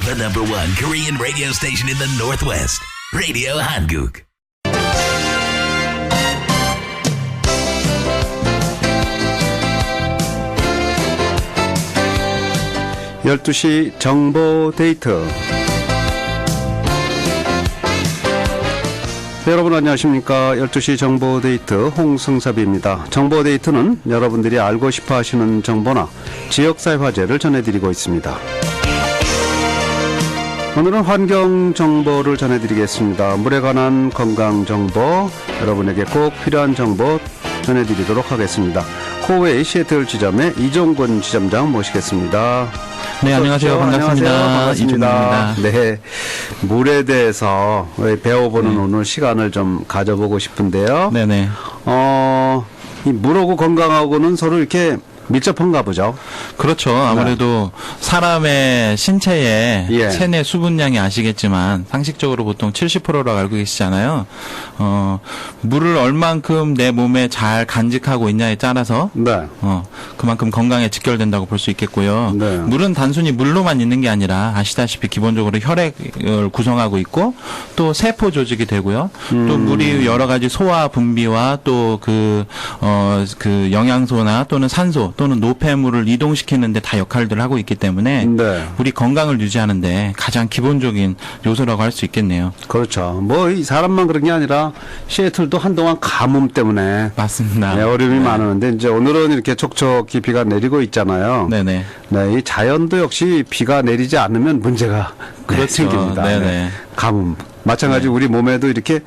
The #1 Korean radio station in the Northwest, Radio Hanguk. 12시 정보 데이트. 여러분 안녕하십니까. 12시 정보 데이트 홍승섭입니다. 정보 데이트는 여러분들이 알고 싶어 하시는 정보나 지역사회 화제를 전해드리고 있습니다. 오늘은 환경 정보를 전해드리겠습니다. 물에 관한 건강 정보, 여러분에게 꼭 필요한 정보 전해드리도록 하겠습니다. 코웨이 시애틀 지점의 이종근 지점장 모시겠습니다. 네, 안녕하세요. 반갑습니다. 안녕하세요. 반갑습니다. 이종근입니다. 네, 물에 대해서 배워보는 오늘 시간을 좀 가져보고 싶은데요. 네네. 이 물하고 건강하고는 서로 이렇게 밀접한가 보죠. 그렇죠. 아무래도 사람의 신체의 예. 체내 수분량이 아시겠지만 상식적으로 보통 70%라고 알고 계시잖아요. 물을 얼만큼 내 몸에 잘 간직하고 있냐에 따라서 네. 그만큼 건강에 직결된다고 볼 수 있겠고요. 네. 물은 단순히 물로만 있는 게 아니라 아시다시피 기본적으로 혈액을 구성하고 있고 또 세포 조직이 되고요. 또 물이 여러 가지 소화 분비와 또 그 영양소나 또는 산소 또는 노폐물을 이동시키는데 다 역할들을 하고 있기 때문에 네. 우리 건강을 유지하는데 가장 기본적인 요소라고 할 수 있겠네요. 그렇죠. 뭐 이 사람만 그런 게 아니라 시애틀도 한동안 가뭄 때문에 맞습니다. 네, 어려움이 많았는데 이제 오늘은 이렇게 촉촉히 비가 내리고 있잖아요. 네네. 네, 이 자연도 역시 비가 내리지 않으면 문제가 그렇죠. 생깁니다. 네네. 네. 가뭄. 마찬가지 우리 몸에도 이렇게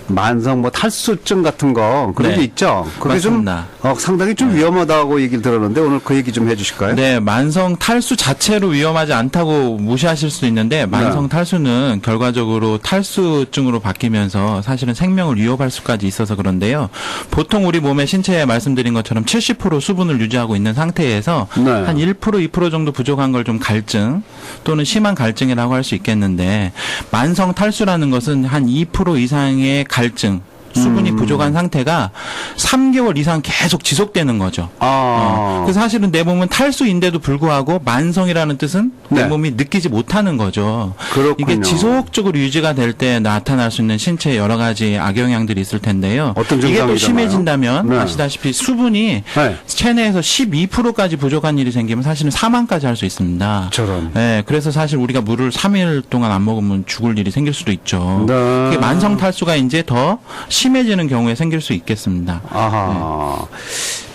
만성 탈수증 같은 거 그런 네. 게 있죠. 그게 맞습니다. 좀 상당히 좀 위험하다고 얘기를 들었는데 오늘 그 얘기 좀 해주실까요? 네, 만성 탈수 자체로 위험하지 않다고 무시하실 수도 있는데 만성 탈수는 결과적으로 탈수증으로 바뀌면서 사실은 생명을 위협할 수까지 있어서 그런데요. 보통 우리 몸의 신체에 말씀드린 것처럼 70% 수분을 유지하고 있는 상태에서 네. 한 1% 2% 정도 부족한 걸 좀 갈증 또는 심한 갈증이라고 할 수 있겠는데 만성 탈수라는 것은 한 2% 이상의 갈증 수분이 부족한 상태가 3개월 이상 계속 지속되는 거죠. 그래서 사실은 내 몸은 탈수인데도 불구하고 만성이라는 뜻은 내 네. 몸이 느끼지 못하는 거죠. 그렇군요. 이게 지속적으로 유지가 될 때 나타날 수 있는 신체에 여러 가지 악영향들이 있을 텐데요. 어떤 이게 또 증상이 심해진다면 네. 아시다시피 수분이 네. 체내에서 12%까지 부족한 일이 생기면 사실은 사망까지 할 수 있습니다. 저런. 네, 그래서 사실 우리가 물을 3일 동안 안 먹으면 죽을 일이 생길 수도 있죠. 네. 그게 만성 탈수가 이제 더 심해지는 경우에 생길 수 있겠습니다. 아하.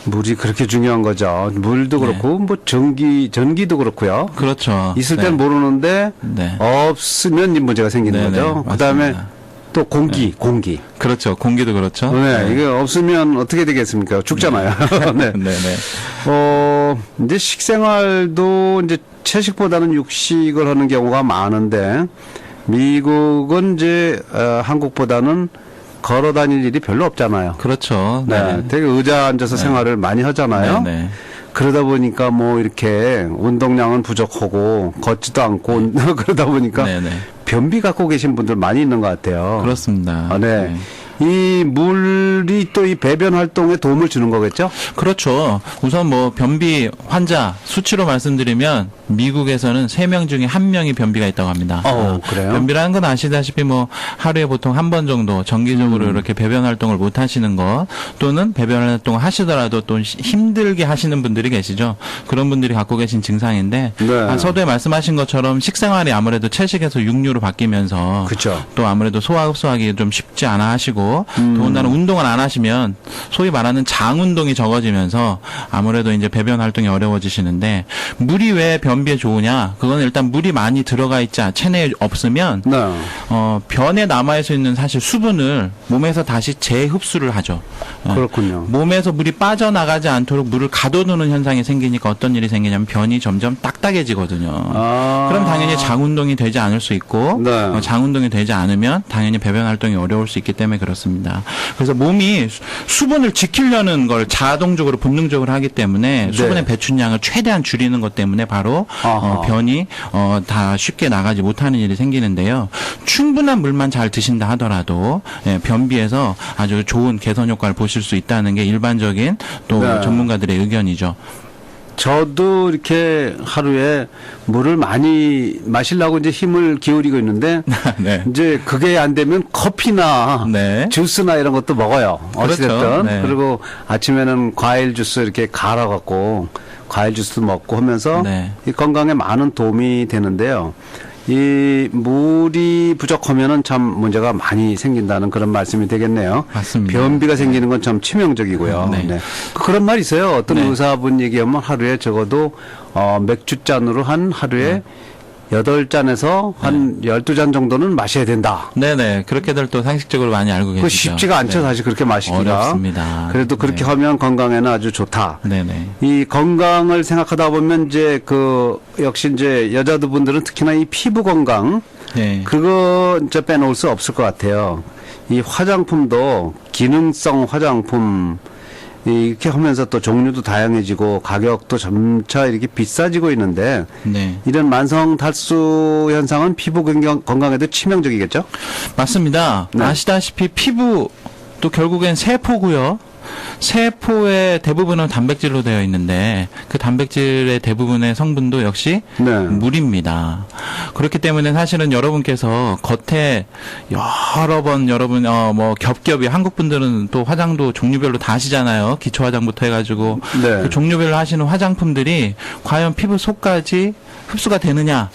물이 그렇게 중요한 거죠. 물도 그렇고 뭐 전기도 그렇고요. 그렇죠. 있을 네. 땐 모르는데 네. 없으면 이 문제가 생기는 네네, 거죠. 맞습니다. 그다음에 또 공기. 그렇죠. 공기도 그렇죠. 네, 이게 없으면 어떻게 되겠습니까? 죽잖아요. 네. 네네. 이제 식생활도 이제 채식보다는 육식을 하는 경우가 많은데 미국은 이제 한국보다는 걸어 다닐 일이 별로 없잖아요. 그렇죠. 네. 되게 의자 앉아서 생활을 많이 하잖아요. 네네. 그러다 보니까 뭐 이렇게 운동량은 부족하고 걷지도 않고 그러다 보니까 네네. 변비 갖고 계신 분들 많이 있는 것 같아요. 그렇습니다. 네. 이 물이 또 이 배변 활동에 도움을 주는 거겠죠? 그렇죠. 우선 뭐 변비 환자 수치로 말씀드리면 미국에서는 3명 중에 1명이 변비가 있다고 합니다. 그래요? 변비라는 건 아시다시피 뭐 하루에 보통 한 번 정도 정기적으로 이렇게 배변 활동을 못 하시는 것 또는 배변 활동을 하시더라도 또 힘들게 하시는 분들이 계시죠. 그런 분들이 갖고 계신 증상인데 네. 서두에 말씀하신 것처럼 식생활이 아무래도 채식에서 육류로 바뀌면서 그쵸. 또 아무래도 소화 흡수하기 좀 쉽지 않아 하시고 더군다나 운동을 안 하시면 소위 말하는 장 운동이 적어지면서 아무래도 이제 배변 활동이 어려워지시는데 물이 왜 변비에 좋으냐? 그건 일단 물이 많이 들어가 있지 체내에 없으면 네. 변에 남아 있는 사실 수분을 몸에서 다시 재흡수를 하죠. 그렇군요. 몸에서 물이 빠져나가지 않도록 물을 가둬두는 현상이 생기니까 어떤 일이 생기냐면 변이 점점 딱딱해지거든요. 그럼 당연히 장 운동이 되지 않을 수 있고 네. 장 운동이 되지 않으면 당연히 배변 활동이 어려울 수 있기 때문에 그렇습니다. 그래서 몸이 수분을 지키려는 걸 자동적으로 본능적으로 하기 때문에 수분의 배출량을 최대한 줄이는 것 때문에 바로 변이 다 쉽게 나가지 못하는 일이 생기는데요. 충분한 물만 잘 드신다 하더라도 변비에서 아주 좋은 개선 효과를 보실 수 있다는 게 일반적인 또 전문가들의 의견이죠. 저도 이렇게 하루에 물을 많이 마시려고 이제 힘을 기울이고 있는데 네. 이제 그게 안 되면 커피나 네. 주스나 이런 것도 먹어요. 어찌됐든. 그렇죠. 네. 그리고 아침에는 과일 주스 이렇게 갈아갖고 과일 주스 먹고 하면서 네. 이 건강에 많은 도움이 되는데요. 이 물이 부족하면은 참 문제가 많이 생긴다는 그런 말씀이 되겠네요. 맞습니다. 변비가 생기는 건 참 치명적이고요. 네. 네. 그런 말 있어요. 어떤 네. 의사분 얘기하면 하루에 적어도 맥주잔으로 한 하루에 8잔에서 한 12잔 정도는 마셔야 된다. 네네. 그렇게들 또 상식적으로 많이 알고 계시죠. 그 쉽지가 않죠. 네. 사실 그렇게 마시기가. 어렵습니다. 그래도 그렇게 네. 하면 건강에는 아주 좋다. 네네. 이 건강을 생각하다 보면 이제 역시 이제 여자분들은 특히나 이 피부 건강 네. 그거 진짜 빼놓을 수 없을 것 같아요. 이 화장품도 기능성 화장품 이렇게 하면서 또 종류도 다양해지고 가격도 점차 이렇게 비싸지고 있는데 네. 이런 만성 탈수 현상은 피부 건강에도 치명적이겠죠? 맞습니다. 네. 아시다시피 피부 또 결국엔 세포고요. 세포의 대부분은 단백질로 되어 있는데 그 단백질의 대부분의 성분도 역시 네. 물입니다. 그렇기 때문에 사실은 여러분께서 겉에 여러 번 여러분 뭐 겹겹이 한국 분들은 또 화장도 종류별로 다 하시잖아요. 기초 화장부터 해가지고 네. 그 종류별로 하시는 화장품들이 과연 피부 속까지 흡수가 되느냐?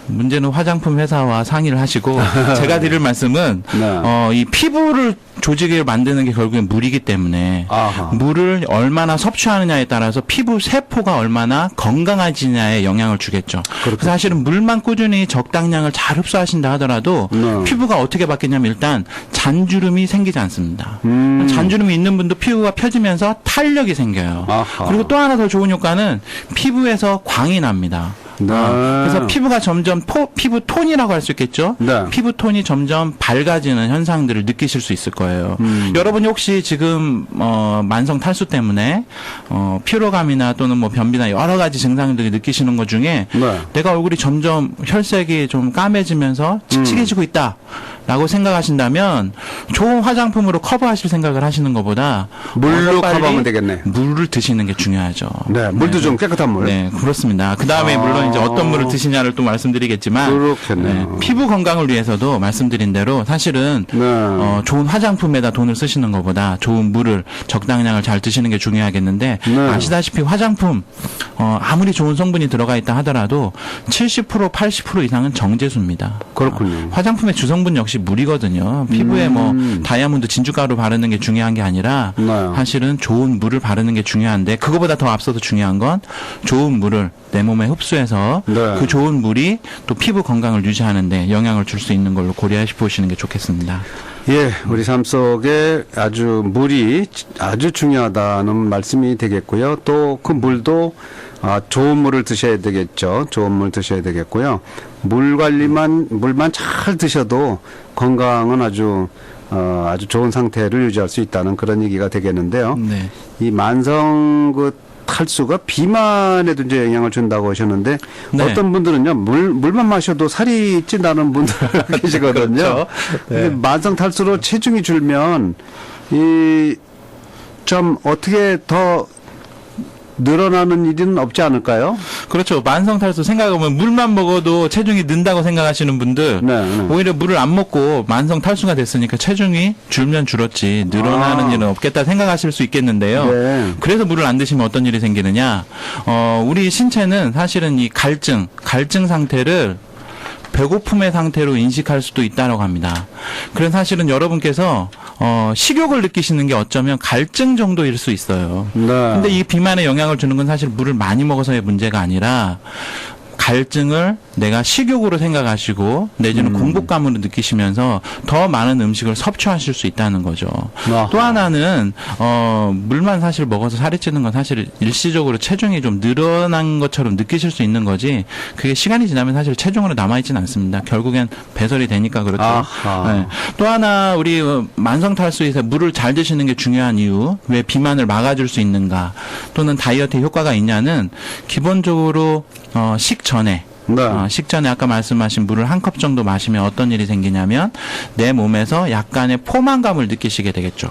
문제는 화장품 회사와 상의를 하시고 제가 드릴 말씀은 네. 이 피부를 조직을 만드는 게 결국엔 물이기 때문에 아하. 물을 얼마나 섭취하느냐에 따라서 피부 세포가 얼마나 건강해지냐에 영향을 주겠죠. 그래서 사실은 물만 꾸준히 적당량을 잘 흡수하신다 하더라도 네. 피부가 어떻게 바뀌냐면 일단 잔주름이 생기지 않습니다. 잔주름이 있는 분도 피부가 펴지면서 탄력이 생겨요. 아하. 그리고 또 하나 더 좋은 효과는 피부에서 광이 납니다. 네. 그래서 피부가 점점 피부 톤이라고 할 수 있겠죠. 네. 피부 톤이 점점 밝아지는 현상들을 느끼실 수 있을 거예요. 여러분이 혹시 지금 만성 탈수 때문에 피로감이나 또는 뭐 변비나 여러 가지 증상들이 느끼시는 것 중에 네. 내가 얼굴이 점점 혈색이 좀 까매지면서 칙칙해지고 있다라고 생각하신다면 좋은 화장품으로 커버하실 생각을 하시는 것보다 물로 어서 빨리 커버하면 되겠네. 물을 드시는 게 중요하죠. 네, 물도 좀 깨끗한 물. 네, 그렇습니다. 그 다음에 물론 이제 어떤 물을 드시냐를 또 말씀드리겠지만, 그렇겠네요. 피부 건강을 위해서도 말씀드린 대로 사실은 네. 좋은 화장품에다 돈을 쓰시는 것보다 좋은 물을 적당량을 잘 드시는 게 중요하겠는데 네. 아시다시피 화장품 아무리 좋은 성분이 들어가 있다 하더라도 70% 80% 이상은 정제수입니다. 그렇군요. 화장품의 주성분 역시 물이거든요. 피부에 뭐 다이아몬드 진주가루 바르는 게 중요한 게 아니라 네. 사실은 좋은 물을 바르는 게 중요한데 그거보다 더 앞서서 중요한 건 좋은 물을 내 몸에 흡수해서 네. 그 좋은 물이 또 피부 건강을 유지하는데 영향을 줄 수 있는 걸로 고려해 보시는 게 좋겠습니다. 예, 우리 삶 속에 물이 아주 중요하다는 말씀이 되겠고요. 또 그 물도 좋은 물을 드셔야 되겠죠. 좋은 물 드셔야 되겠고요. 물만 잘 드셔도 건강은 아주 좋은 상태를 유지할 수 있다는 그런 얘기가 되겠는데요. 네. 이 만성 탈수가 비만에도 이제 영향을 준다고 하셨는데 네. 어떤 분들은요 물만 마셔도 살이 찐다는 분들 계시거든요. 그렇죠. 근데 네. 만성 탈수로 체중이 줄면 좀 어떻게 더 늘어나는 일은 없지 않을까요? 그렇죠. 만성 탈수 생각해보면 물만 먹어도 체중이 는다고 생각하시는 분들 네. 오히려 물을 안 먹고 만성 탈수가 됐으니까 체중이 줄면 줄었지 늘어나는 일은 없겠다 생각하실 수 있겠는데요. 네. 그래서 물을 안 드시면 어떤 일이 생기느냐? 우리 신체는 사실은 이 갈증 상태를 배고픔의 상태로 인식할 수도 있다고 합니다. 그래서 사실은 여러분께서 식욕을 느끼시는 게 어쩌면 갈증 정도일 수 있어요. 네. 근데 이 비만에 영향을 주는 건 사실 물을 많이 먹어서의 문제가 아니라 갈증을 내가 식욕으로 생각하시고 내지는 공복감으로 느끼시면서 더 많은 음식을 섭취하실 수 있다는 거죠. 아하. 또 하나는 물만 사실 먹어서 살이 찌는 건 사실 일시적으로 체중이 좀 늘어난 것처럼 느끼실 수 있는 거지 그게 시간이 지나면 사실 체중으로 남아있지는 않습니다. 결국엔 배설이 되니까 그렇죠. 네. 또 하나 우리 만성 탈수에서 물을 잘 드시는 게 중요한 이유 왜 비만을 막아줄 수 있는가 또는 다이어트에 효과가 있냐는 기본적으로 식전에 식전에 아까 말씀하신 물을 한 컵 정도 마시면 어떤 일이 생기냐면 내 몸에서 약간의 포만감을 느끼시게 되겠죠.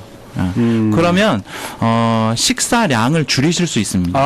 그러면 식사량을 줄이실 수 있습니다.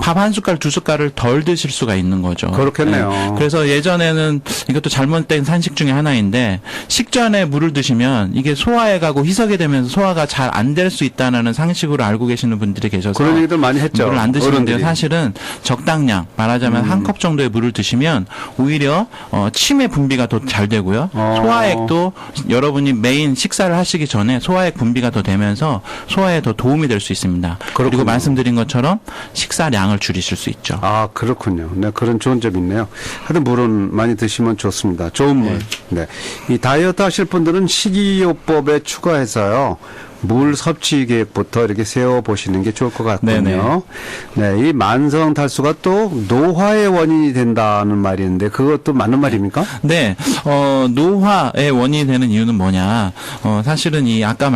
밥 한 숟갈 두 숟갈을 덜 드실 수가 있는 거죠. 그렇겠네요. 네. 그래서 예전에는 이것도 잘못된 산식 중에 하나인데 식전에 물을 드시면 이게 소화에 가고 희석이 되면서 소화가 잘 안 될 수 있다는 상식으로 알고 계시는 분들이 계셔서 그런 얘기들 많이 했죠. 물을 안 드시는데 어른들이. 사실은 적당량 말하자면 한 컵 정도의 물을 드시면 오히려 침의 분비가 더 잘 되고요. 소화액도 여러분이 메인 식사를 하시기 전에 소화액 분비가 더 되면서 소화에 더 도움이 될 수 있습니다. 그렇군요. 그리고 말씀드린 것처럼 식사량을 줄이실 수 있죠. 아, 그렇군요. 네, 그런 좋은 점이 있네요. 하여튼 물은 많이 드시면 좋습니다. 좋은 물. 네. 이 다이어트 하실 분들은 식이요법에 추가해서요. 물 섭취 계획부터 이렇게 세워보시는 게 좋을 것 같군요. 네, 이 만성 탈수가 또 노화의 원인이 된다는 말이 있는데 그것도 맞는 말입니까? 네, 노화의 원인이 되는 이유는 뭐냐? 사실은 이 아까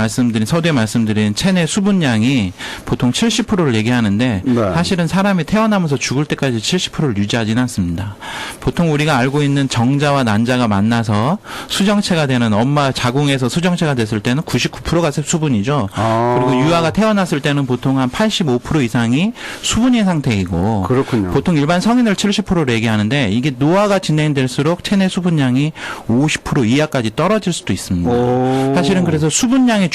서두에 말씀드린 체내 수분량이 보통 70%를 얘기하는데 네. 사실은 사람이 태어나면서 죽을 때까지 70%를 유지하지는 않습니다. 보통 우리가 알고 있는 정자와 난자가 만나서 수정체가 되는 엄마 자궁에서 수정체가 됐을 때는 99%가 수분이죠. 그리고 유아가 태어났을 때는 보통 한 85% 이상이 수분인 상태이고 그렇군요. 보통 일반 성인을 70%를 얘기하는데 이게 노화가 진행될수록 체내 수분량이 50% 이하까지 떨어질 수도 있습니다. 사실은 그래서 수분량이